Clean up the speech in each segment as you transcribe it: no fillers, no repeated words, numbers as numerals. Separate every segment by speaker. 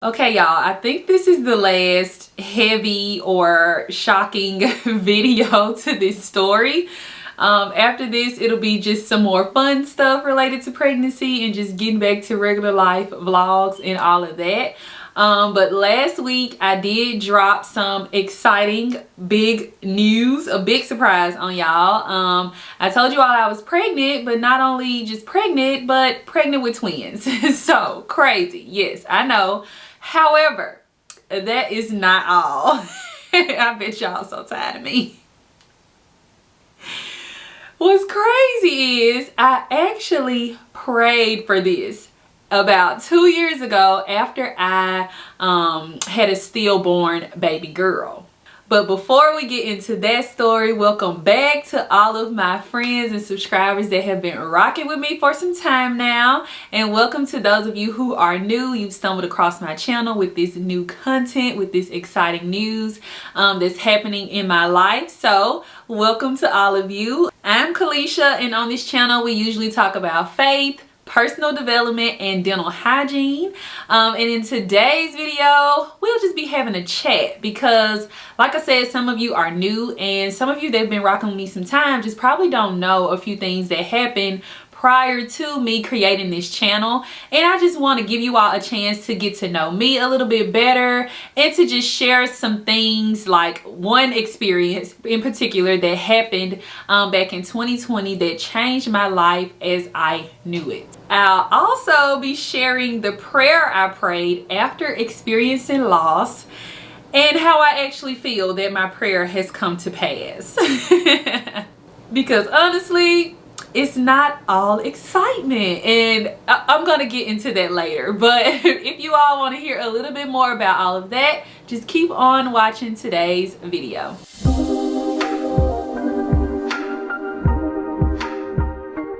Speaker 1: Okay, y'all, I think this is the last heavy or shocking video to this story. After this, it'll be just some more fun stuff related to pregnancy and just getting back to regular life vlogs and all of that. But last week I did drop some exciting big news, a big surprise on y'all. I told you all I was pregnant, but not only just pregnant, but pregnant with twins. So crazy. Yes, I know. However, that is not all. I bet y'all so tired of me. What's crazy is I actually prayed for this about 2 years ago after I had a stillborn baby girl. But before we get into that story, welcome back to all of my friends and subscribers that have been rocking with me for some time now. And welcome to those of you who are new. You've stumbled across my channel with this new content, with this exciting news that's happening in my life. So welcome to all of you. I'm Kalesha, and on this channel we usually talk about faith, personal development, and dental hygiene. And in today's video, we'll just be having a chat because, like I said, some of you are new and some of you that have been rocking with me some time just probably don't know a few things that happened prior to me creating this channel. And I just want to give you all a chance to get to know me a little bit better and to just share some things, like one experience in particular that happened back in 2020 that changed my life as I knew it. I'll also be sharing the prayer I prayed after experiencing loss and how I actually feel that my prayer has come to pass. Because honestly, it's not all excitement, and I'm gonna get into that later. But if you all want to hear a little bit more about all of that, just keep on watching today's video.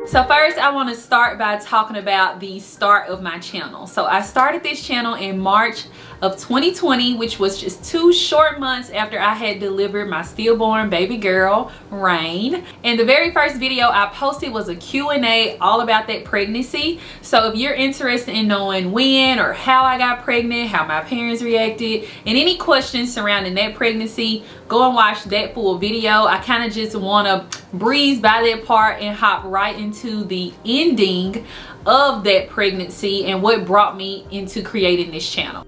Speaker 1: So first, I want to start by talking about the start of my channel. So I started this channel in March of 2020, which was just 2 short months after I had delivered my stillborn baby girl, Rain. And the very first video I posted was a Q&A all about that pregnancy. So if you're interested in knowing when or how I got pregnant, how my parents reacted, and any questions surrounding that pregnancy, go and watch that full video. I kind of just want to breeze by that part and hop right into the ending of that pregnancy and what brought me into creating this channel.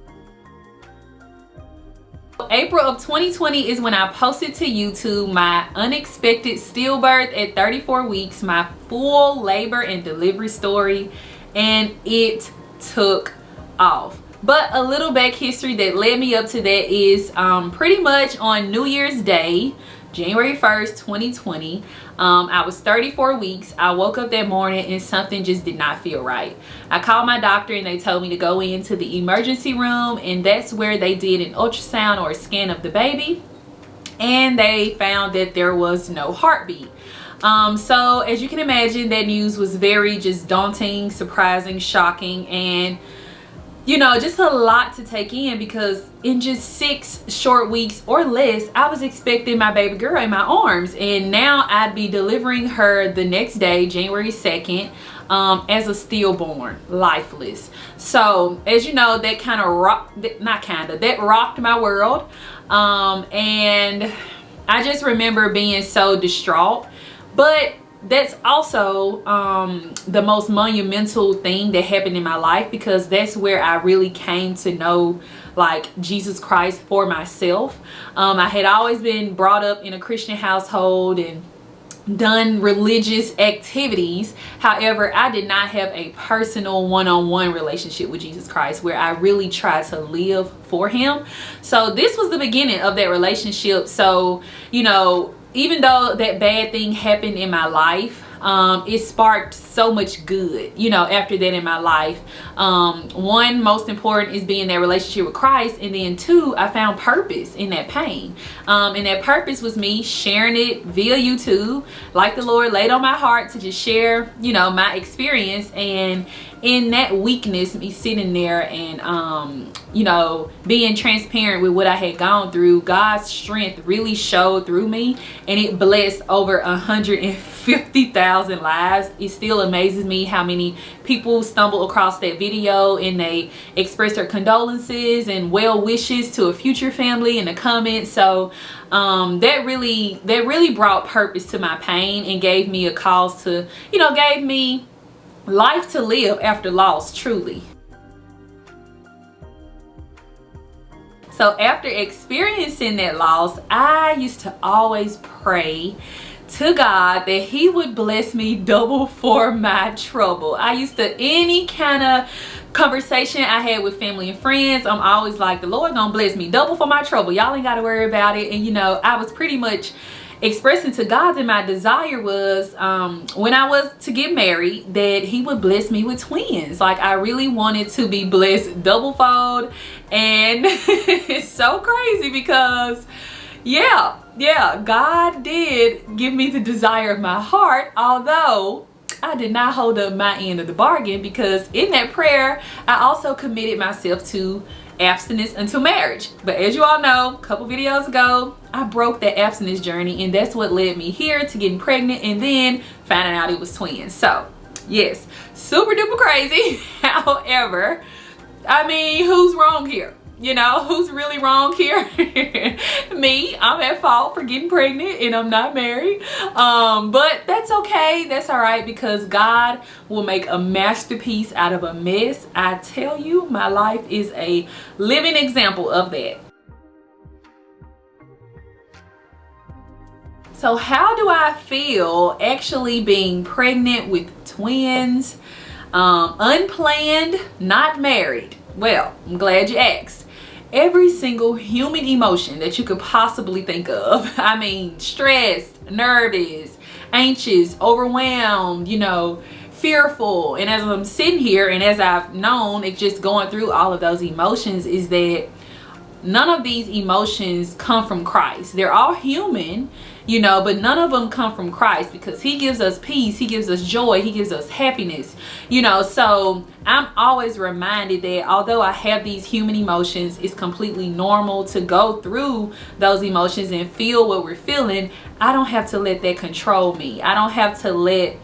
Speaker 1: April of 2020 is when I posted to YouTube my unexpected stillbirth at 34 weeks, my full labor and delivery story, and it took off. But a little back history that led me up to that is pretty much on New Year's Day, January 1st, 2020, I was 34 weeks. I woke up that morning and something just did not feel right. I called my doctor and they told me to go into the emergency room, and that's where they did an ultrasound or a scan of the baby, and they found that there was no heartbeat. So as you can imagine, that news was very just daunting, surprising, shocking, and you know, just a lot to take in, because in just 6 short weeks or less, I was expecting my baby girl in my arms, and now I'd be delivering her the next day, January 2nd, as a stillborn, lifeless. So as you know, that kind of rocked, that rocked my world, and I just remember being so distraught. But that's also the most monumental thing that happened in my life, because that's where I really came to know like Jesus Christ for myself. I had always been brought up in a Christian household and done religious activities. However, I did not have a personal one-on-one relationship with Jesus Christ where I really tried to live for him. So this was the beginning of that relationship. So, you know, even though that bad thing happened in my life, it sparked so much good, you know, after that in my life. One, most important, is being that relationship with Christ, and then 2, I found purpose in that pain, and that purpose was me sharing it via YouTube, like the Lord laid on my heart to just share, you know, my experience. And in that weakness, me sitting there and you know, being transparent with what I had gone through, God's strength really showed through me, and it blessed over 150,000 lives. It still amazes me how many people stumble across that video and they express their condolences and well wishes to a future family in the comments. So that really brought purpose to my pain and gave me a cause to, you know, gave me life to live after loss, truly. So after experiencing that loss, I used to always pray to God that he would bless me double for my trouble. I used to, any kind of conversation I had with family and friends, I'm always like, the Lord gonna bless me double for my trouble. Y'all ain't gotta worry about it. And you know, I was pretty much expressing to God that my desire was when I was to get married, that he would bless me with twins. Like, I really wanted to be blessed double fold. And it's so crazy because yeah, God did give me the desire of my heart, although I did not hold up my end of the bargain, because in that prayer I also committed myself to abstinence until marriage. But as you all know, a couple videos ago, I broke that abstinence journey, and that's what led me here to getting pregnant and then finding out it was twins. So yes, super duper crazy. However, I mean, who's wrong here? You know, who's really wrong here? Me. I'm at fault for getting pregnant and I'm not married. But that's okay. That's all right, because God will make a masterpiece out of a mess. I tell you, my life is a living example of that. So how do I feel actually being pregnant with twins? Unplanned, not married. Well, I'm glad you asked. Every single human emotion that you could possibly think of. I mean, stressed, nervous, anxious, overwhelmed, you know, fearful. And as I'm sitting here and as I've known, it's just going through all of those emotions, is that none of these emotions come from Christ. They're all human, you know, but none of them come from Christ, because he gives us peace, he gives us joy, he gives us happiness, you know. So I'm always reminded that although I have these human emotions, it's completely normal to go through those emotions and feel what we're feeling. I don't have to let that control me. I don't have to let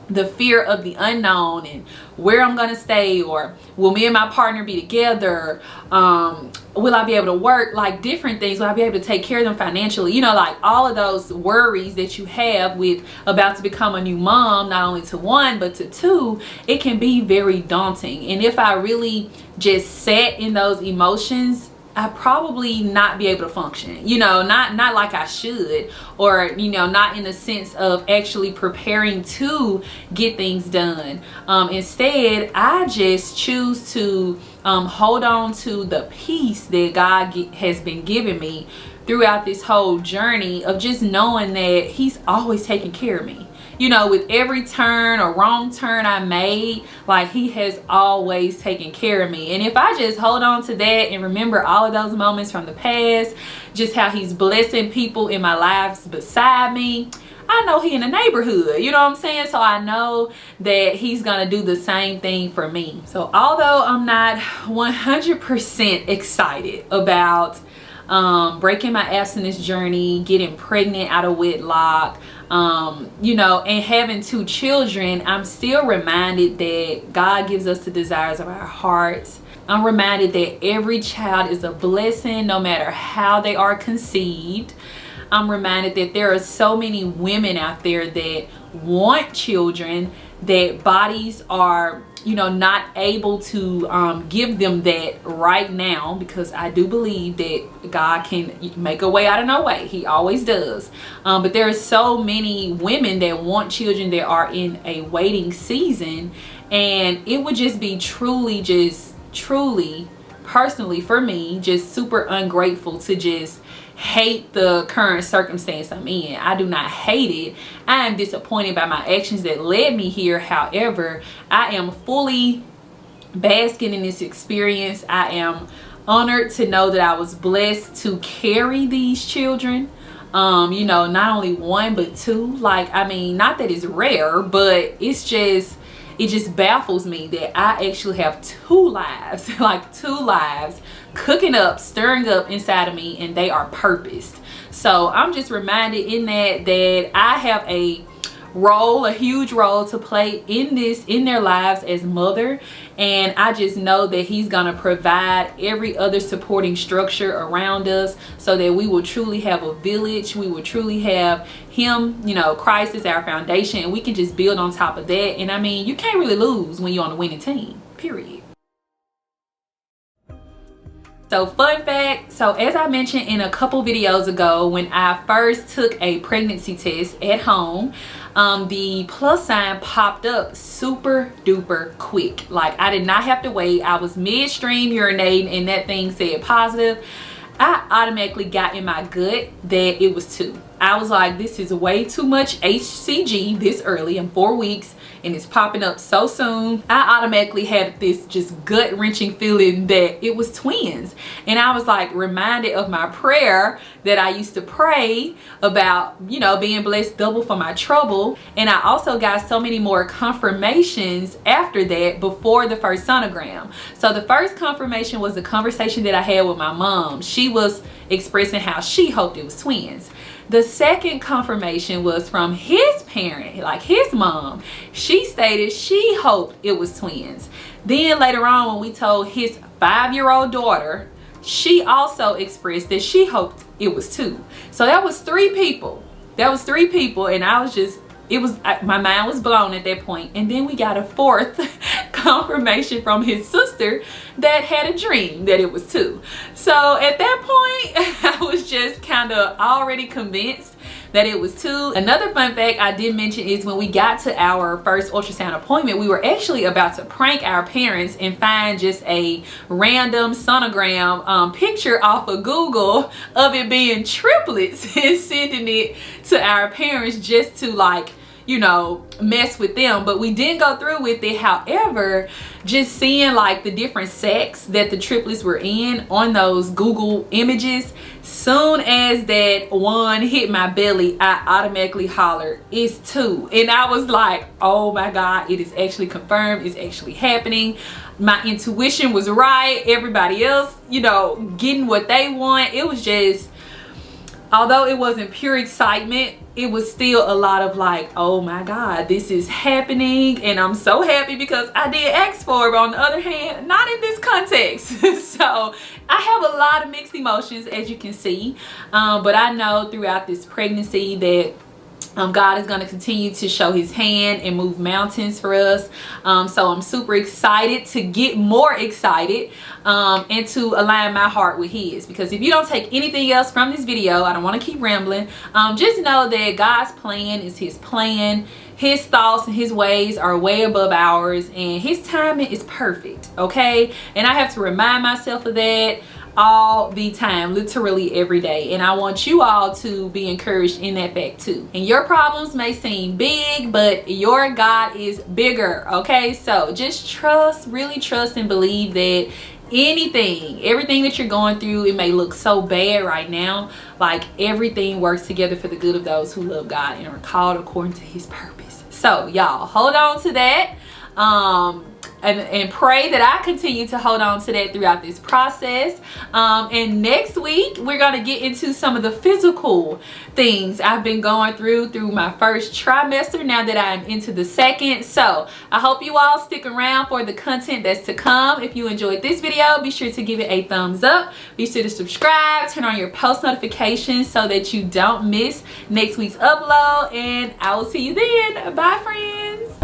Speaker 1: the fear of the unknown and where I'm gonna stay, or will me and my partner be together, will I be able to work, like different things, will I be able to take care of them financially, you know, like all of those worries that you have with about to become a new mom, not only to one but to two. It can be very daunting, and if I really just sat in those emotions, I probably not be able to function, you know, not like I should, or, you know, not in the sense of actually preparing to get things done. Instead, I just choose to hold on to the peace that God has been giving me throughout this whole journey of just knowing that he's always taking care of me. You know, with every turn or wrong turn I made, like, he has always taken care of me. And if I just hold on to that and remember all of those moments from the past, just how he's blessing people in my lives beside me, I know he in the neighborhood, you know what I'm saying? So I know that he's gonna do the same thing for me. So although I'm not 100% excited about breaking my abstinence journey, getting pregnant out of wedlock, you know, and having two children, I'm still reminded that God gives us the desires of our hearts. I'm reminded that every child is a blessing, no matter how they are conceived. I'm reminded that there are so many women out there that want children, that bodies are, you know, not able to give them that right now, because I do believe that God can make a way out of no way. He always does. But there are so many women that want children that are in a waiting season, and it would just be truly personally for me, just super ungrateful to just hate the current circumstance I'm in. I do not hate it. I am disappointed by my actions that led me here. However, I am fully basking in this experience. I am honored to know that I was blessed to carry these children. You know, not only one but two. Like, I mean, not that it's rare, but it's just, it just baffles me that I actually have 2 lives, like 2 lives cooking up, stirring up inside of me, and they are purposed. So I'm just reminded in that I have a huge role to play in their lives as mother, and I just know that he's gonna provide every other supporting structure around us so that we will truly have a village. We will truly have him, you know, Christ is our foundation, and we can just build on top of that. And I mean, you can't really lose when you're on a winning team, period. So fun fact, so as I mentioned in a couple videos ago, when I first took a pregnancy test at home, the plus sign popped up super duper quick. Like, I did not have to wait. I was midstream urinating and that thing said positive. I automatically got in my gut that it was 2. I was like, this is way too much HCG this early in 4 weeks, and it's popping up so soon. I automatically had this just gut-wrenching feeling that it was twins. And I was like reminded of my prayer that I used to pray about, you know, being blessed double for my trouble. And I also got so many more confirmations after that before the first sonogram. So the first confirmation was the conversation that I had with my mom. She was expressing how she hoped it was twins. The second confirmation was from his parent, like his mom. She stated she hoped it was twins. Then later on, when we told his 5-year-old daughter, she also expressed that she hoped it was 2. So that was 3 people. That was 3 people, and I was just, my mind was blown at that point. And then we got a 4th confirmation from his sister that had a dream that it was 2. So at that point, I was just kind of already convinced that it was 2. Another fun fact I did mention is when we got to our first ultrasound appointment, we were actually about to prank our parents and find just a random sonogram picture off of Google of it being triplets and sending it to our parents just to, like, you know, mess with them. But we didn't go through with it. However, just seeing like the different sacks that the triplets were in on those Google images, soon as that one hit my belly, I automatically hollered, it's 2. And I was like, oh my God, it is actually confirmed. It's actually happening. My intuition was right. Everybody else, you know, getting what they want. It was just, although it wasn't pure excitement, it was still a lot of like, oh my God, this is happening. And I'm so happy because I did ask for it. But on the other hand, not in this context. So I have a lot of mixed emotions, as you can see. But I know throughout this pregnancy that God is going to continue to show his hand and move mountains for us. So I'm super excited to get more excited and to align my heart with his. Because if you don't take anything else from this video, I don't want to keep rambling. Just know that God's plan is his plan. His thoughts and his ways are way above ours, and his timing is perfect, okay? And I have to remind myself of that all the time, literally every day. And I want you all to be encouraged in that fact too. And your problems may seem big, but your God is bigger, okay? So just trust, really trust and believe that everything that you're going through, it may look so bad right now, like everything works together for the good of those who love God and are called according to his purpose. So y'all, hold on to that. And pray that I continue to hold on to that throughout this process. And next week, we're going to get into some of the physical things I've been going through my first trimester, now that I'm into the second. So I hope you all stick around for the content that's to come. If you enjoyed this video, be sure to give it a thumbs up. Be sure to subscribe, turn on your post notifications so that you don't miss next week's upload. And I will see you then. Bye, friends.